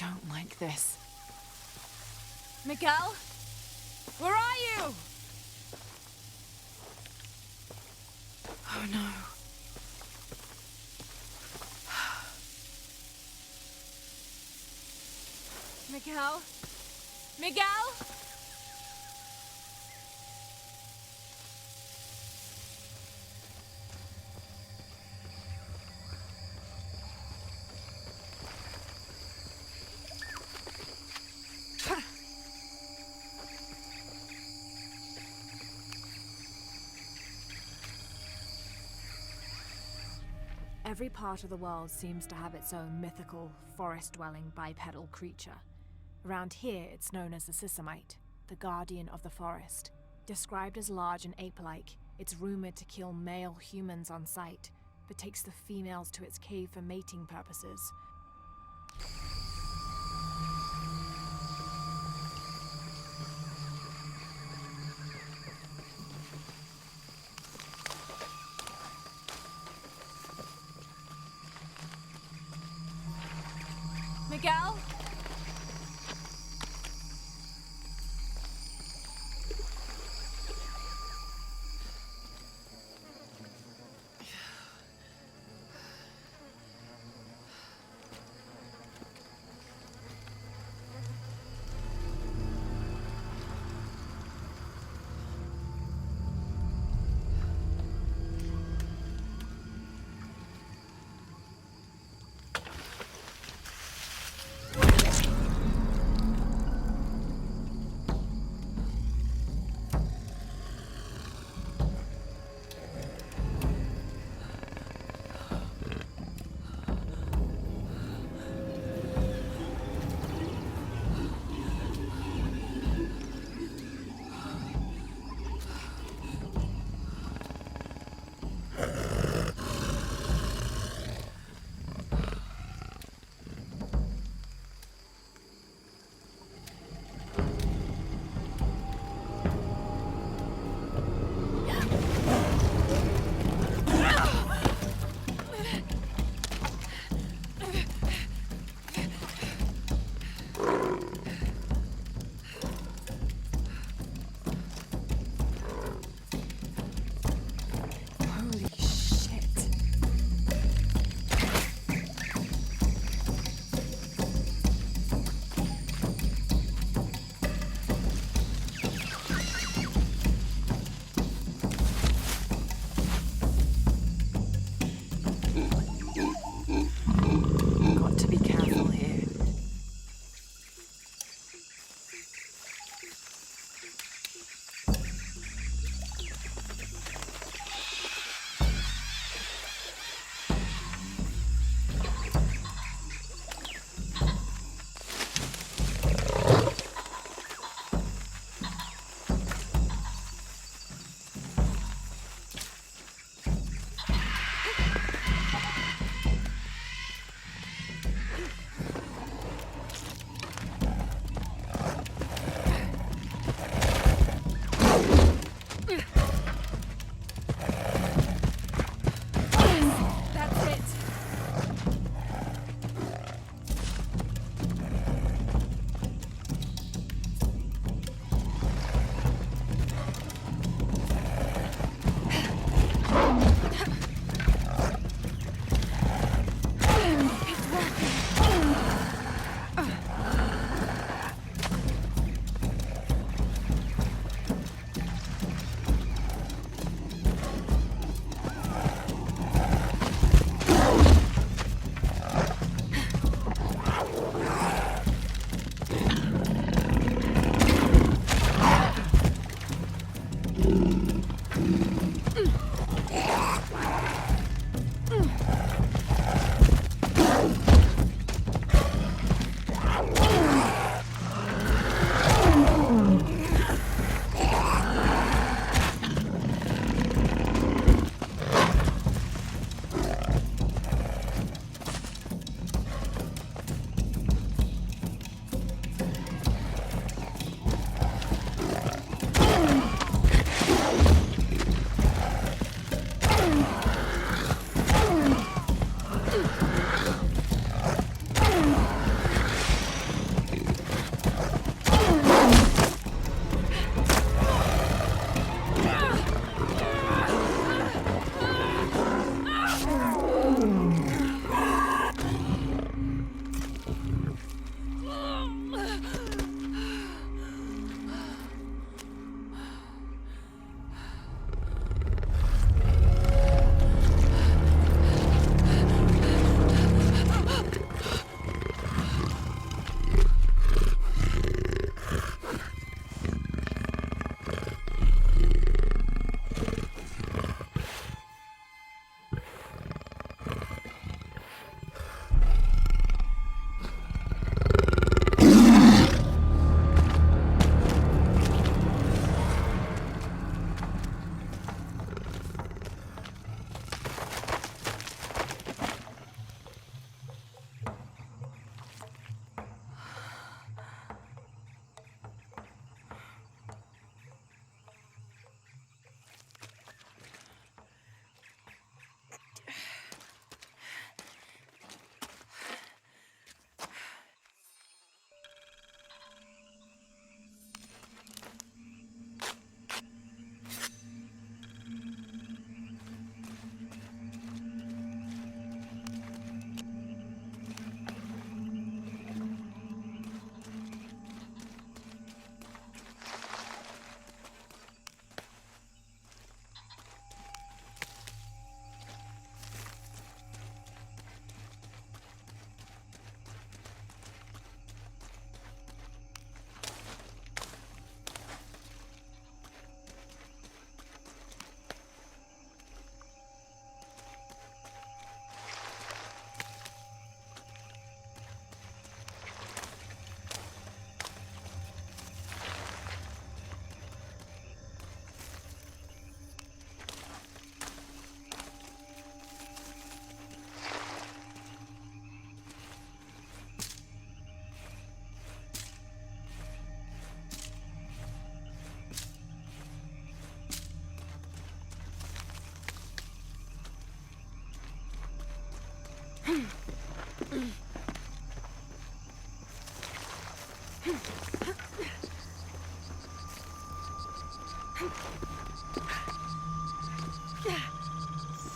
don't like this. Miguel? Where are you? Oh no. Miguel? Miguel? Every part of the world seems to have its own mythical, forest-dwelling bipedal creature. Around here, it's known as the Sisamite, the guardian of the forest. Described as large and ape-like, it's rumored to kill male humans on sight, but takes the females to its cave for mating purposes. Miguel?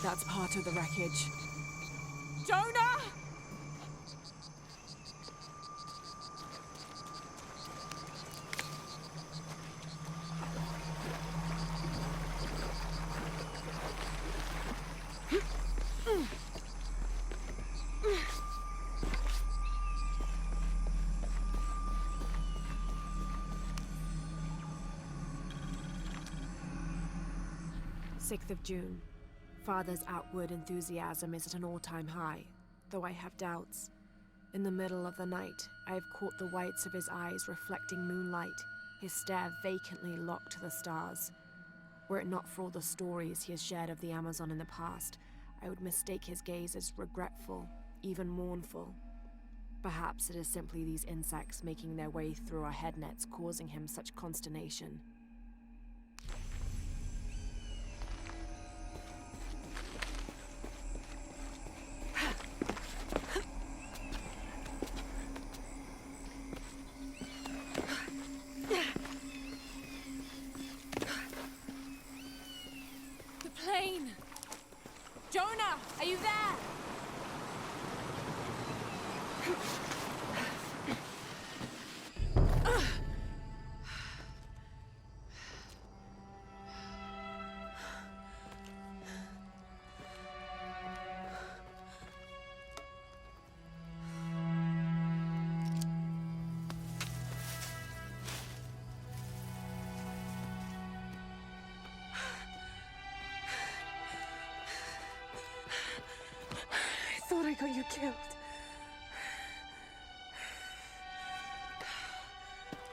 That's part of the wreckage. Jonah! Sixth of June. Father's outward enthusiasm is at an all-time high, though I have doubts. In the middle of the night, I have caught the whites of his eyes reflecting moonlight, his stare vacantly locked to the stars. Were it not for all the stories he has shared of the Amazon in the past, I would mistake his gaze as regretful, even mournful. Perhaps it is simply these insects making their way through our head nets causing him such consternation. Plane! Jonah, are you there? I thought I got you killed.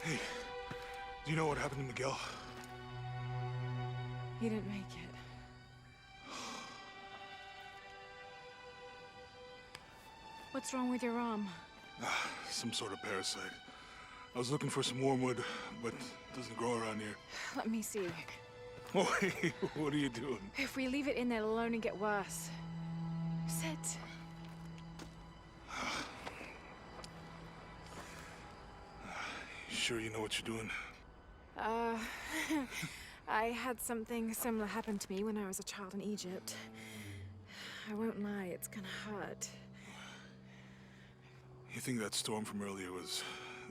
Hey, do you know what happened to Miguel? He didn't make it. What's wrong with your arm? Some sort of parasite. I was looking for some wormwood, but it doesn't grow around here. Let me see. Oh, hey, what are you doing? If we leave it in there, it'll only get worse. Sit. Sure you know what you're doing? I had something similar happen to me when I was a child in Egypt. I won't lie, it's gonna hurt. You think that storm from earlier was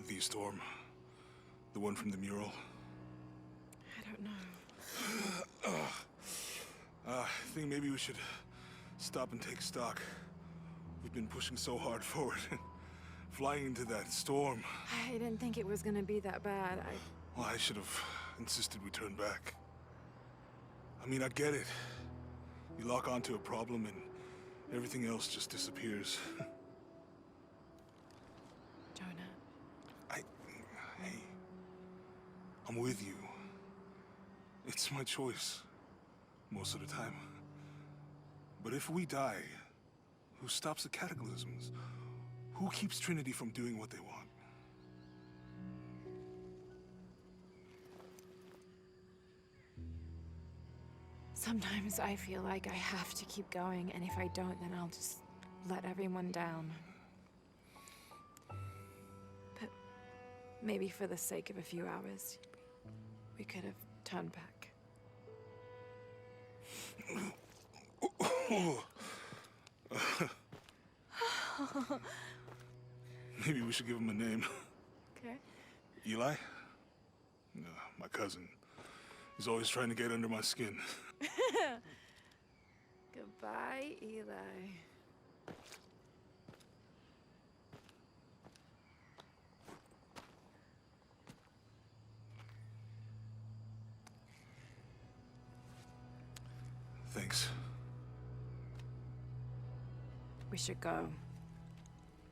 the storm? The one from the mural? I don't know. I think maybe we should stop and take stock. We've been pushing so hard forward. Flying into that storm. I didn't think it was gonna be that bad. Well, I should have insisted we turn back. I mean, I get it. You lock onto a problem and everything else just disappears. Jonah. Hey, I'm with you. It's my choice, most of the time. But if we die, who stops the cataclysms? Who keeps Trinity from doing what they want? Sometimes I feel like I have to keep going, and if I don't, then I'll just let everyone down. But maybe for the sake of a few hours, we could have turned back. Maybe we should give him a name. Okay. Eli? No, my cousin. He's always trying to get under my skin. Goodbye, Eli. Thanks. We should go.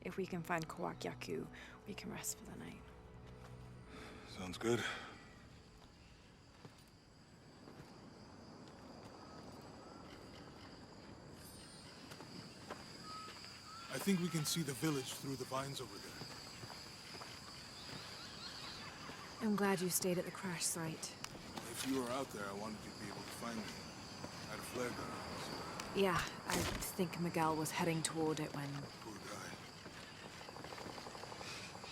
If we can find Kawakyaku, we can rest for the night. Sounds good. I think we can see the village through the vines over there. I'm glad you stayed at the crash site. If you were out there, I wanted you to be able to find me. I had a flare gun, so Yeah, I think Miguel was heading toward it when... Poor guy.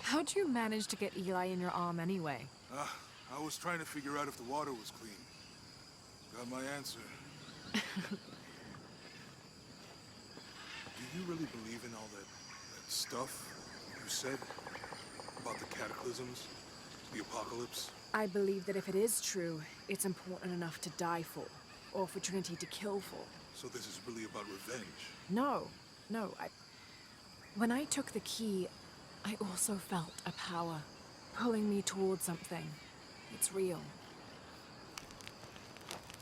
How'd you manage to get Eli in your arm anyway? I was trying to figure out if the water was clean. Got my answer. Do you really believe in all that stuff you said about the cataclysms, the apocalypse? I believe that if it is true, it's important enough to die for, or for Trinity to kill for. So this is really about revenge? No. When I took the key, I also felt a power pulling me towards something. It's real.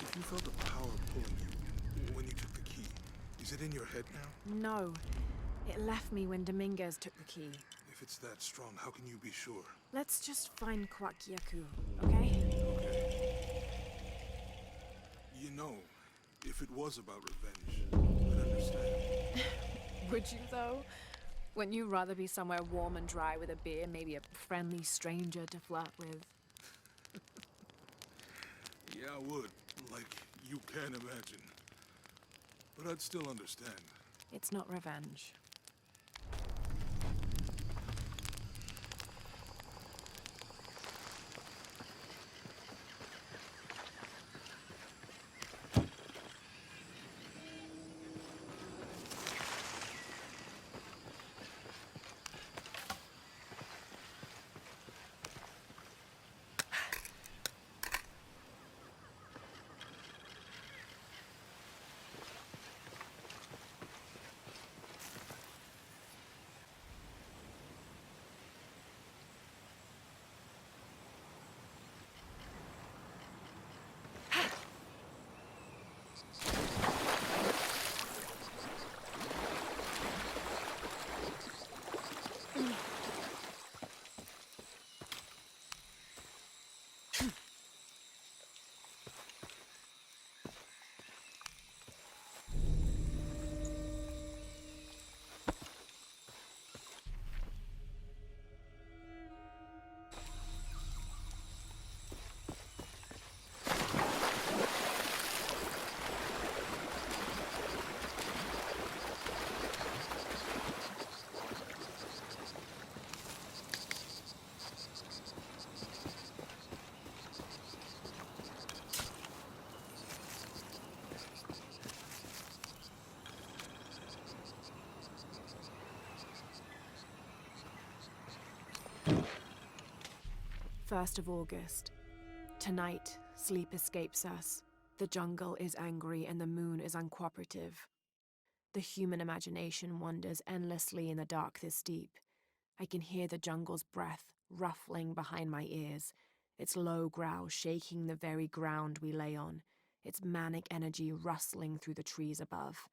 If you felt a power pulling you when you took the key, is it in your head now? No. It left me when Dominguez took the key. If it's that strong, how can you be sure? Let's just find Kwakyaku, okay? Okay. You know, if it was about revenge, I'd understand. Would you, though? Wouldn't you rather be somewhere warm and dry with a beer, maybe a friendly stranger to flirt with? Yeah, I would. Like, you can't imagine. But I'd still understand. It's not revenge. First of August. Tonight, sleep escapes us. The jungle is angry and the moon is uncooperative. The human imagination wanders endlessly in the dark this deep. I can hear the jungle's breath ruffling behind my ears, its low growl shaking the very ground we lay on, its manic energy rustling through the trees above.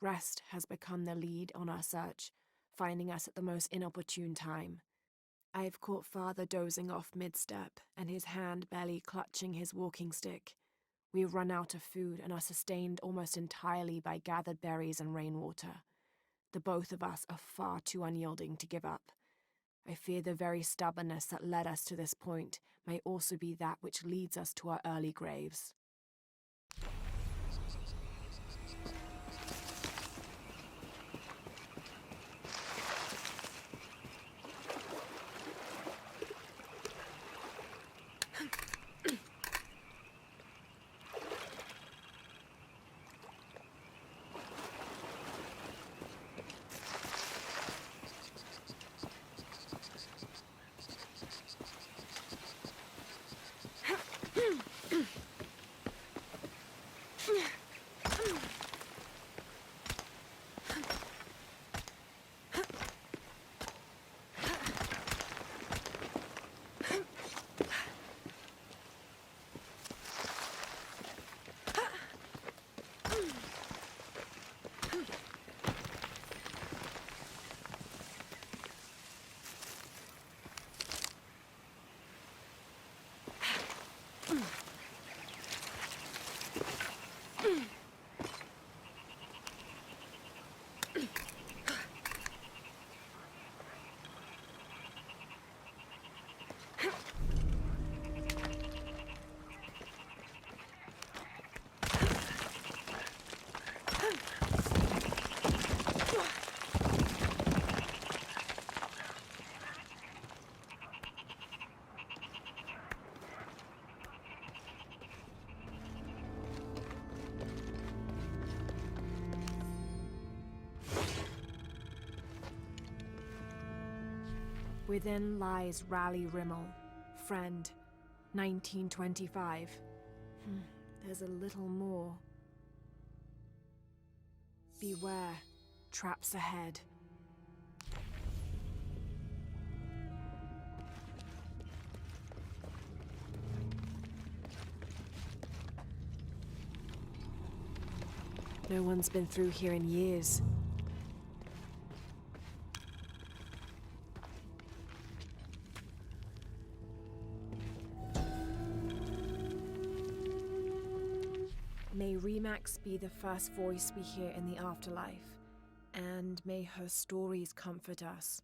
Rest has become the lead on our search, finding us at the most inopportune time. I've caught Father dozing off mid-step, and his hand barely clutching his walking stick. We run out of food and are sustained almost entirely by gathered berries and rainwater. The both of us are far too unyielding to give up. I fear the very stubbornness that led us to this point may also be that which leads us to our early graves. Within lies Raleigh Rimmel, friend, 1925. There's a little more. Beware, traps ahead. No one's been through here in years. May Remax be the first voice we hear in the afterlife, and may her stories comfort us.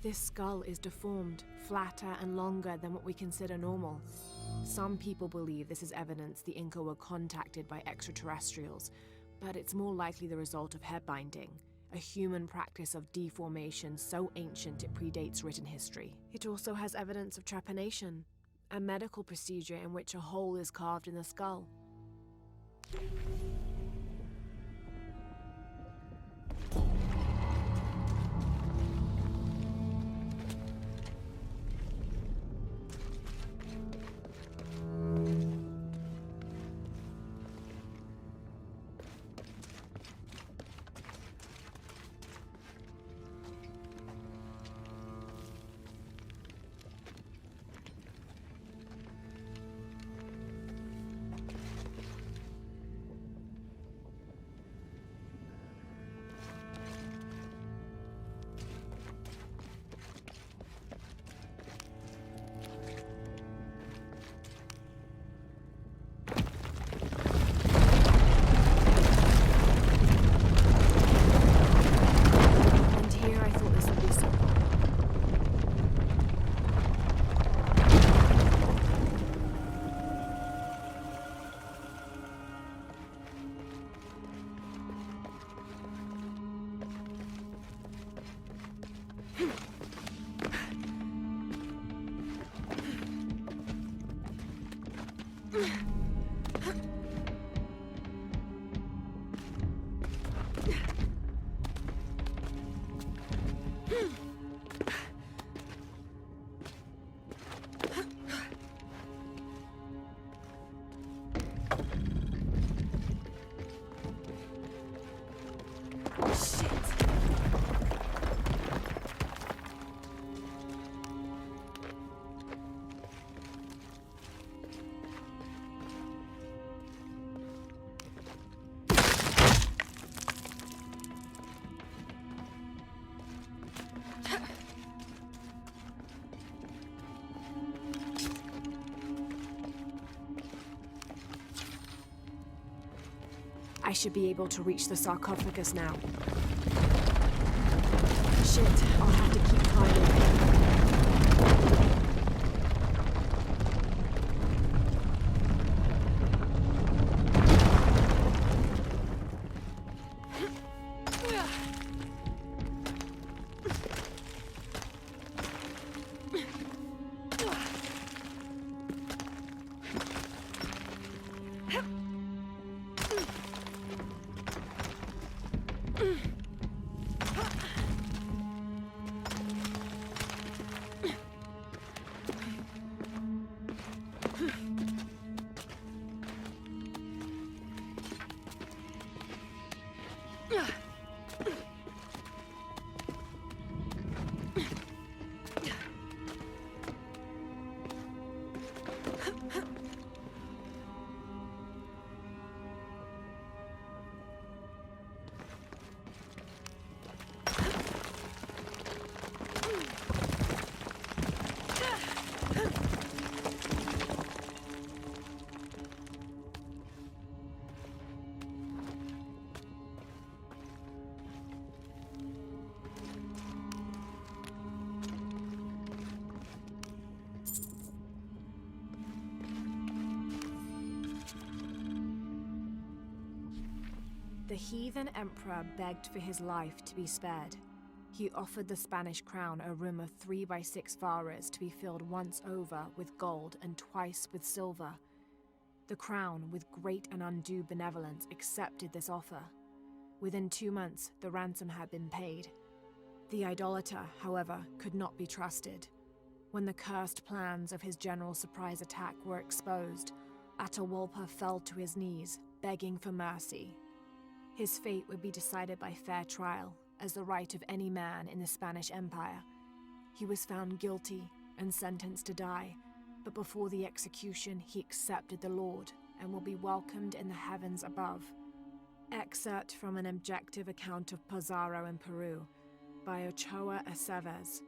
This skull is deformed, flatter and longer than what we consider normal. Some people believe this is evidence the Inca were contacted by extraterrestrials, but it's more likely the result of head binding, a human practice of deformation so ancient it predates written history. It also has evidence of trepanation, a medical procedure in which a hole is carved in the skull. I should be able to reach the sarcophagus now. Shit, I'll have to keep climbing. The heathen emperor begged for his life to be spared. He offered the Spanish crown a room of 3 by 6 varas to be filled once over with gold and twice with silver. The crown, with great and undue benevolence, accepted this offer. Within 2 months, the ransom had been paid. The idolater, however, could not be trusted. When the cursed plans of his general surprise attack were exposed, Atahualpa fell to his knees, begging for mercy. His fate would be decided by fair trial, as the right of any man in the Spanish Empire. He was found guilty and sentenced to die, but before the execution he accepted the Lord and will be welcomed in the heavens above. Excerpt from an objective account of Pizarro in Peru by Ochoa Aceves,